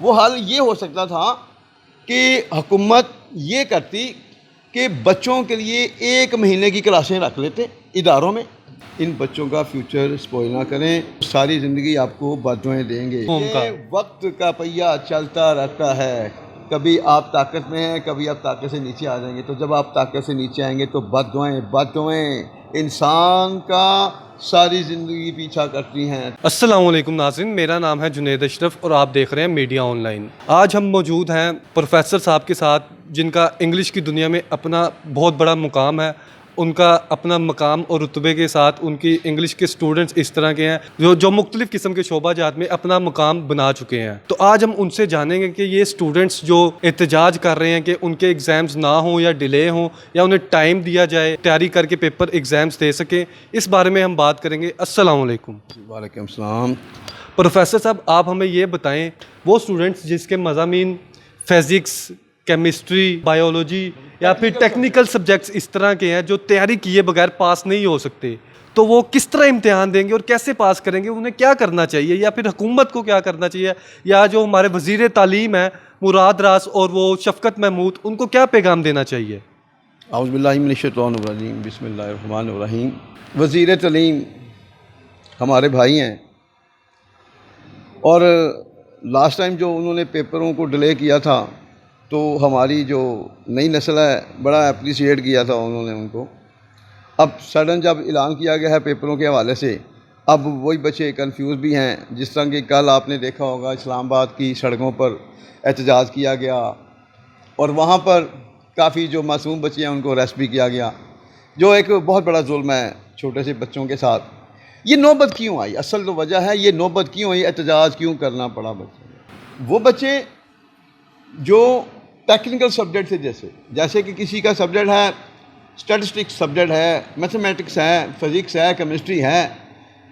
وہ حل یہ ہو سکتا تھا کہ حکومت یہ کرتی کہ بچوں کے لیے 1 مہینے کی کلاسیں رکھ لیتے اداروں میں. ان بچوں کا فیوچر اسپوائل نہ کریں، ساری زندگی آپ کو بددعائیں دیں گے. یہ وقت کا پہیہ چلتا رہتا ہے، کبھی آپ طاقت میں ہیں، کبھی آپ طاقت سے نیچے آ جائیں گے. تو جب آپ طاقت سے نیچے آئیں گے تو بددعائیں انسان کا ساری زندگی پیچھا کرتی ہیں. السلام علیکم ناظرین، میرا نام ہے جنید اشرف اور آپ دیکھ رہے ہیں میڈیا آن لائن. آج ہم موجود ہیں پروفیسر صاحب کے ساتھ جن کا انگلش کی دنیا میں اپنا بہت بڑا مقام ہے. ان کا اپنا مقام اور رتبے کے ساتھ ان کی انگلش کے سٹوڈنٹس اس طرح کے ہیں جو مختلف قسم کے شعبہ جات میں اپنا مقام بنا چکے ہیں. تو آج ہم ان سے جانیں گے کہ یہ سٹوڈنٹس جو احتجاج کر رہے ہیں کہ ان کے ایگزامز نہ ہوں یا ڈیلے ہوں یا انہیں ٹائم دیا جائے تیاری کر کے پیپر ایگزامز دے سکیں، اس بارے میں ہم بات کریں گے. السلام علیکم. وعلیکم السلام. پروفیسر صاحب، آپ ہمیں یہ بتائیں، وہ سٹوڈنٹس جس کے مضامین فزکس، کیمسٹری، بایولوجی یا پھر ٹیکنیکل سبجیکٹس اس طرح کے ہیں جو تیاری کیے بغیر پاس نہیں ہو سکتے، تو وہ کس طرح امتحان دیں گے اور کیسے پاس کریں گے؟ انہیں کیا کرنا چاہیے یا پھر حکومت کو کیا کرنا چاہیے، یا جو ہمارے وزیر تعلیم ہیں مراد راز اور وہ شفقت محمود، ان کو کیا پیغام دینا چاہیے؟ اعوذ باللہ من الشیطان الرجیم، بسم اللہ الرحمن الرحیم. وزیر تعلیم ہمارے بھائی ہیں، اور لاسٹ ٹائم جو انہوں نے پیپروں کو ڈیلے کیا تھا تو ہماری جو نئی نسل ہے بڑا اپریشیٹ کیا تھا انہوں نے ان کو. اب سڈن جب اعلان کیا گیا ہے پیپروں کے حوالے سے، اب وہی بچے کنفیوز بھی ہیں. جس طرح کہ کل آپ نے دیکھا ہوگا اسلام آباد کی سڑکوں پر احتجاج کیا گیا اور وہاں پر کافی جو معصوم بچے ہیں ان کو اریسٹ بھی کیا گیا، جو ایک بہت بڑا ظلم ہے چھوٹے سے بچوں کے ساتھ. یہ نوبت کیوں آئی؟ اصل تو وجہ ہے یہ نوبت کیوں آئی، احتجاج کیوں کرنا پڑا بچے. وہ بچے جو ٹیکنیکل سبجیکٹ تھے، جیسے کہ کسی کا سبجیکٹ ہے اسٹیٹسٹکس سبجیکٹ ہے، میتھمیٹکس ہے، فزکس ہے، کیمسٹری ہے،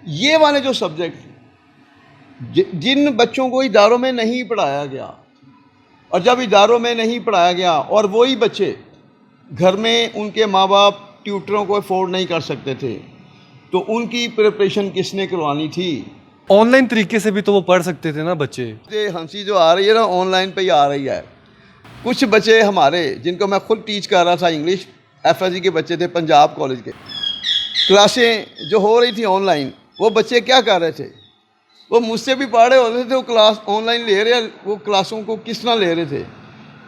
یہ والے جو سبجیکٹ جن بچوں کو اداروں میں نہیں پڑھایا گیا، اور جب اداروں میں نہیں پڑھایا گیا اور وہی بچے گھر میں ان کے ماں باپ ٹیوٹروں کو افورڈ نہیں کر سکتے تھے، تو ان کی پریپریشن کس نے کروانی تھی؟ آن لائن طریقے سے بھی تو وہ پڑھ سکتے تھے نا بچے. یہ ہنسی جو آ رہی ہے نا آن لائن پہ ہی آ رہی ہے. کچھ بچے ہمارے جن کو میں خود ٹیچ کر رہا تھا، انگلش ایف ایس سی کے بچے تھے پنجاب کالج کے، کلاسیں جو ہو رہی تھیں آن لائن، وہ بچے کیا کر رہے تھے؟ وہ مجھ سے بھی پڑھ رہے ہوتے تھے، وہ کلاس آن لائن لے رہے، وہ کلاسوں کو کس طرح لے رہے تھے؟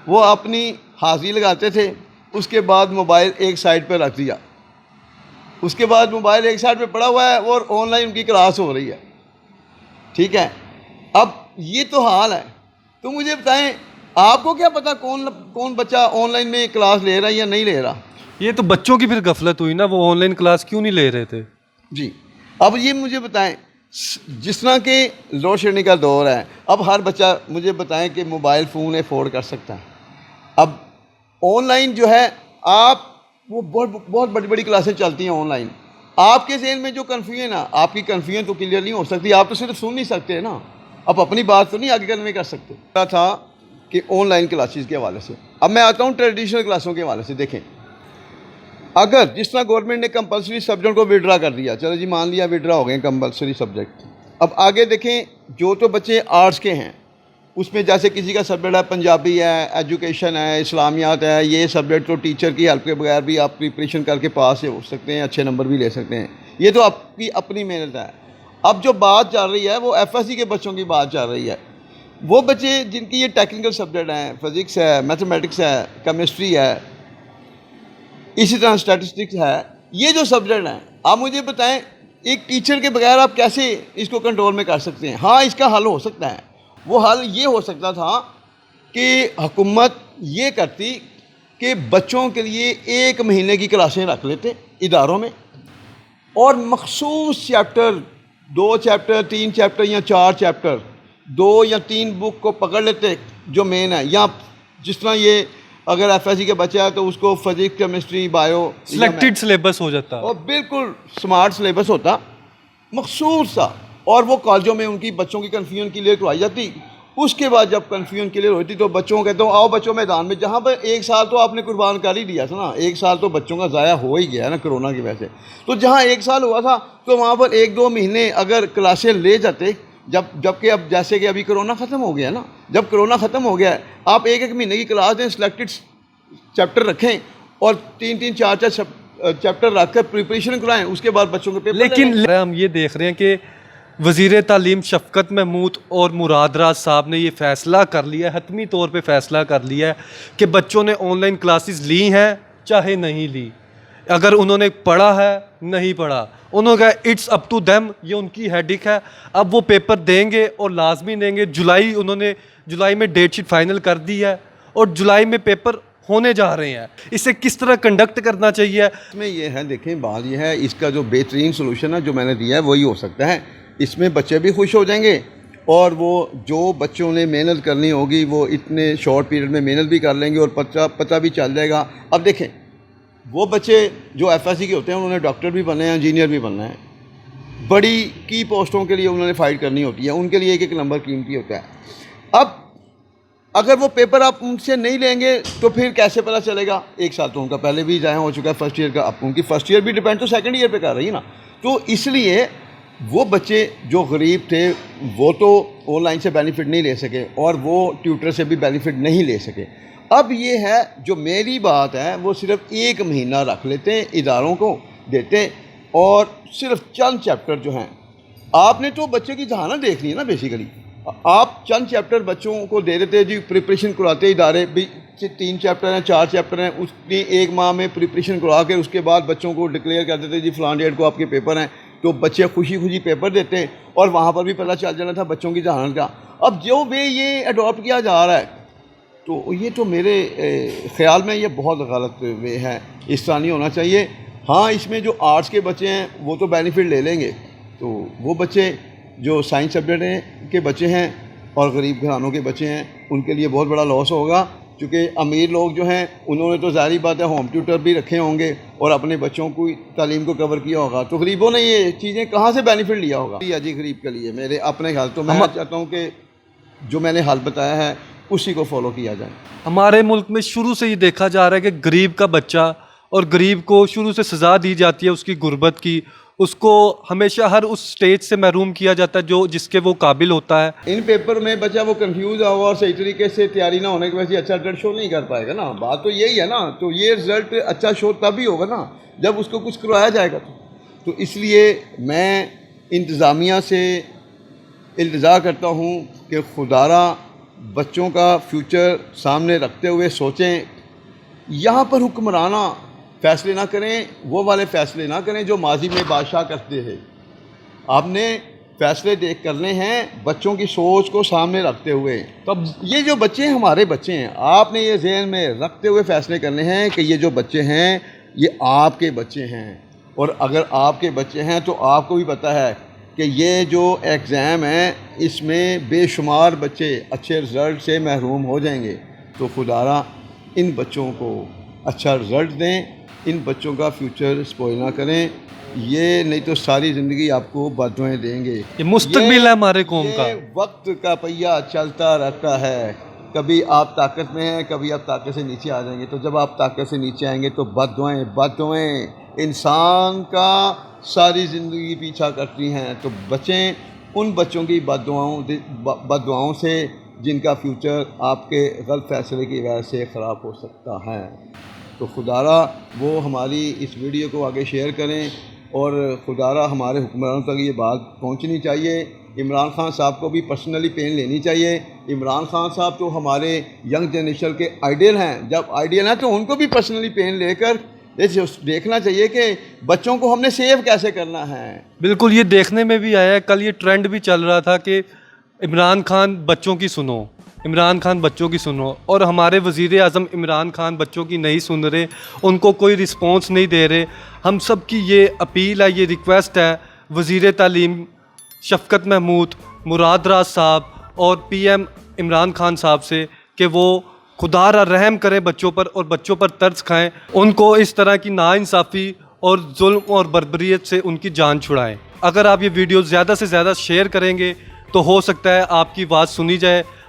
وہ اپنی حاضری لگاتے تھے، اس کے بعد موبائل ایک سائڈ پہ رکھ دیا، اس کے بعد موبائل ایک سائڈ پہ پڑا ہوا ہے اور آن لائن ان کی کلاس ہو رہی ہے. ٹھیک ہے، اب یہ تو حال ہے. تو مجھے بتائیں، آپ کو کیا پتا کون بچہ آن لائن میں کلاس لے رہا ہے یا نہیں لے رہا؟ یہ تو بچوں کی پھر غفلت ہوئی نا، وہ آن لائن کلاس کیوں نہیں لے رہے تھے؟ جی اب یہ مجھے بتائیں، جس طرح کہ لوڈ شیڈنگ کا دور ہے، اب ہر بچہ مجھے بتائیں کہ موبائل فون افورڈ کر سکتا ہے. اب آن لائن جو ہے آپ وہ بہت بڑی بڑی کلاسیں چلتی ہیں آن لائن. آپ کے ذہن میں جو کنفیوژن ہے، آپ کی کنفیوژن تو کلیئر نہیں ہو سکتی، آپ تو صرف سن نہیں سکتے نا، آپ اپنی بات تو نہیں آگے کرنے کر سکتے. تھا کہ آن لائن کلاسز کے حوالے سے اب میں آتا ہوں ٹریڈیشنل کلاسوں کے حوالے سے. دیکھیں، اگر جس طرح گورنمنٹ نے کمپلسری سبجیکٹ کو وڈرا کر دیا، چلو جی مان لیا وڈرا ہو گئے کمپلسری سبجیکٹ، اب آگے دیکھیں جو تو بچے آرٹس کے ہیں اس میں جیسے کسی کا سبجیکٹ ہے پنجابی ہے، ایجوکیشن ہے، اسلامیات ہے، یہ سبجیکٹ تو ٹیچر کی ہیلپ کے بغیر بھی آپ پریپریشن کر کے پاس ہو سکتے ہیں، اچھے نمبر بھی لے سکتے ہیں، یہ تو آپ کی اپنی محنت ہے. اب جو بات چل رہی ہے وہ ایف ایس سی کے بچوں کی بات چل رہی ہے. وہ بچے جن کی یہ ٹیکنیکل سبجیکٹ ہیں، فزکس ہے، میتھمیٹکس ہے، کیمسٹری ہے، اسی طرح اسٹیٹسٹکس ہے، یہ جو سبجیکٹ ہیں، آپ مجھے بتائیں ایک ٹیچر کے بغیر آپ کیسے اس کو کنٹرول میں کر سکتے ہیں؟ ہاں اس کا حل ہو سکتا ہے. وہ حل یہ ہو سکتا تھا کہ حکومت یہ کرتی کہ بچوں کے لیے 1 مہینے کی کلاسیں رکھ لیتے اداروں میں، اور مخصوص چیپٹر 2 چیپٹر 3 چیپٹر یا 4 چیپٹر 2 یا 3 بک کو پکڑ لیتے جو مین ہے. یا جس طرح یہ اگر ایف ایس سی کے بچہ ہے تو اس کو physics, chemistry, bio selected syllabus ہو جاتا اور بالکل سمارٹ سلیبس ہوتا مخصوص سا، اور وہ کالجوں میں ان کی بچوں کی کنفیوژن کلیئر کروائی جاتی. اس کے بعد جب کنفیوژن کلیئر ہوتی تو بچوں کو کہتا ہوں آؤ بچوں میدان میں، جہاں پر 1 سال تو آپ نے قربان کر ہی دیا تھا نا، 1 سال تو بچوں کا ضائع ہو ہی گیا نا کرونا کی وجہ سے. تو جہاں 1 سال ہوا تھا تو وہاں پر 1-2 مہینے اگر کلاسیں لے جاتے جبکہ اب جیسے کہ ابھی کرونا ختم ہو گیا نا، جب کرونا ختم ہو گیا ہے آپ ایک ایک مہینے کی کلاس دیں، سلیکٹڈ چیپٹر رکھیں اور 3 4 چیپٹر رکھ کر پریپریشن کرائیں، اس کے بعد بچوں کے پیپر لیکن ہم یہ دیکھ رہے ہیں کہ وزیر تعلیم شفقت محمود اور مراد راز صاحب نے یہ فیصلہ کر لیا ہے، حتمی طور پہ فیصلہ کر لیا ہے کہ بچوں نے آن لائن کلاسز لی ہیں چاہے نہیں لی، اگر انہوں نے پڑھا ہے نہیں پڑھا، انہوں نے کہا اٹس اپ ٹو دیم، یہ ان کی ہیڈک ہے، اب وہ پیپر دیں گے اور لازمی دیں گے۔ جولائی میں ڈیٹ شیٹ فائنل کر دی ہے اور جولائی میں پیپر ہونے جا رہے ہیں، اسے کس طرح کنڈکٹ کرنا چاہیے؟ اس میں یہ ہے، دیکھیں بات یہ ہے، اس کا جو بہترین سلوشن ہے جو میں نے دیا ہے وہی ہو سکتا ہے، اس میں بچے بھی خوش ہو جائیں گے اور وہ جو بچوں نے محنت کرنی ہوگی وہ اتنے شارٹ پیریڈ میں محنت بھی کر لیں گے اور پتہ بھی چل جائے گا۔ اب دیکھیں وہ بچے جو ایف ایس سی کے ہوتے ہیں انہوں نے ڈاکٹر بھی بننا ہے، انجینئر بھی بننا ہے، بڑی کی پوسٹوں کے لیے انہوں نے فائٹ کرنی ہوتی ہے، ان کے لیے ایک ایک نمبر قیمتی ہوتا ہے۔ اب اگر وہ پیپر آپ ان سے نہیں لیں گے تو پھر کیسے پتہ چلے گا؟ ایک سال تو ان کا پہلے بھی ضائع ہو چکا ہے فرسٹ ایئر کا، اب ان کی فرسٹ ایئر بھی ڈیپینڈ تو سیکنڈ ایئر پہ کر رہی ہے نا، تو اس لیے وہ بچے جو غریب تھے وہ تو آن لائن سے بینیفٹ نہیں لے سکے اور وہ ٹیوٹر سے بھی بینیفٹ نہیں لے سکے۔ اب یہ ہے جو میری بات ہے وہ صرف 1 مہینہ رکھ لیتے ہیں، اداروں کو دیتے اور صرف چند چیپٹر جو ہیں، آپ نے تو بچے کی ذہانت دیکھنی ہے نا، بیسیکلی آپ چند چیپٹر بچوں کو دے دیتے جی، پریپریشن کراتے ادارے بھی 3 چیپٹر ہیں 4 چیپٹر ہیں، اس کی 1 ماہ میں پریپریشن کرا کے اس کے بعد بچوں کو ڈکلیئر کر دیتے جی فلاں ڈیٹ کو آپ کے پیپر ہیں، تو بچے خوشی پیپر دیتے اور وہاں پر بھی پتہ چل جانا تھا بچوں کی ذہانت کا۔ اب جو وے یہ اڈاپٹ کیا جا رہا ہے تو یہ تو میرے خیال میں یہ بہت غلط وے ہے، اس طرح نہیں ہونا چاہیے۔ ہاں اس میں جو آرٹس کے بچے ہیں وہ تو بینیفٹ لے لیں گے، تو وہ بچے جو سائنس سبجیکٹ کے بچے ہیں اور غریب گھرانوں کے بچے ہیں ان کے لیے بہت بڑا لاس ہوگا، کیونکہ امیر لوگ جو ہیں انہوں نے تو ظاہری بات ہے ہوم ٹیوٹر بھی رکھے ہوں گے اور اپنے بچوں کو تعلیم کو کور کیا ہوگا، تو غریبوں نے یہ چیزیں کہاں سے بینیفٹ لیا ہوگا؟ جی غریب کے لیے میرے اپنے حل، تو میں چاہتا ہوں کہ جو میں نے حل بتایا ہے اسی کو فالو کیا جائے۔ ہمارے ملک میں شروع سے یہ دیکھا جا رہا ہے کہ غریب کا بچہ اور غریب کو شروع سے سزا دی جاتی ہے اس کی غربت کی، اس کو ہمیشہ ہر اس سٹیج سے محروم کیا جاتا ہے جس کے وہ قابل ہوتا ہے۔ ان پیپر میں بچہ وہ کنفیوز ہوا اور صحیح طریقے سے تیاری نہ ہونے کی وجہ سے اچھا رزلٹ شو نہیں کر پائے گا نا، بات تو یہی ہے نا، تو یہ رزلٹ اچھا شو تب ہی ہوگا نا جب اس کو کچھ کروایا جائے گا۔ تو اس لیے میں انتظامیہ سے التجا کرتا ہوں کہ خدارا بچوں کا فیوچر سامنے رکھتے ہوئے سوچیں، یہاں پر حکمرانہ فیصلے نہ کریں، وہ والے فیصلے نہ کریں جو ماضی میں بادشاہ کرتے ہیں۔ آپ نے فیصلے کرنے ہیں بچوں کی سوچ کو سامنے رکھتے ہوئے، تو اب یہ جو بچے ہیں ہمارے بچے ہیں، آپ نے یہ ذہن میں رکھتے ہوئے فیصلے کرنے ہیں کہ یہ جو بچے ہیں یہ آپ کے بچے ہیں، اور اگر آپ کے بچے ہیں تو آپ کو بھی پتہ ہے کہ یہ جو ایگزام ہے اس میں بے شمار بچے اچھے رزلٹ سے محروم ہو جائیں گے، تو خدارا ان بچوں کو اچھا رزلٹ دیں، ان بچوں کا فیوچر سپوائل نہ کریں، یہ نہیں تو ساری زندگی آپ کو بددعائیں دیں گے۔ یہ مستقبل ہے ہمارے قوم کا، یہ وقت کا پہیہ چلتا رہتا ہے، کبھی آپ طاقت میں ہیں کبھی آپ طاقت سے نیچے آ جائیں گے، تو جب آپ طاقت سے نیچے آئیں گے تو بددعائیں انسان کا ساری زندگی پیچھا کرتی ہیں، تو بچیں ان بچوں کی بددعاؤں سے جن کا فیوچر آپ کے غلط فیصلے کی وجہ سے خراب ہو سکتا ہے۔ تو خدارا وہ ہماری اس ویڈیو کو آگے شیئر کریں اور خدارا ہمارے حکمرانوں تک یہ بات پہنچنی چاہیے۔ عمران خان صاحب کو بھی پرسنلی پین لینی چاہیے، عمران خان صاحب تو ہمارے ینگ جنریشن کے آئیڈیل ہیں، جب آئیڈیل ہیں تو ان کو بھی پرسنلی پین لے کر دیکھنا چاہیے کہ بچوں کو ہم نے سیو کیسے کرنا ہے۔ بالکل یہ دیکھنے میں بھی آیا ہے، کل یہ ٹرینڈ بھی چل رہا تھا کہ عمران خان بچوں کی سنو، عمران خان بچوں کی سنو، اور ہمارے وزیر اعظم عمران خان بچوں کی نہیں سن رہے، ان کو کوئی رسپانس نہیں دے رہے۔ ہم سب کی یہ اپیل ہے، یہ ریکویسٹ ہے وزیر تعلیم شفقت محمود، مراد راز صاحب اور پی ایم عمران خان صاحب سے کہ وہ خدا را رحم کریں بچوں پر اور بچوں پر ترس کھائیں، ان کو اس طرح کی ناانصافی اور ظلم اور بربریت سے ان کی جان چھڑائیں۔ اگر آپ یہ ویڈیو زیادہ سے زیادہ شیئر کریں گے تو ہو سکتا ہے آپ کی بات سنی جائے،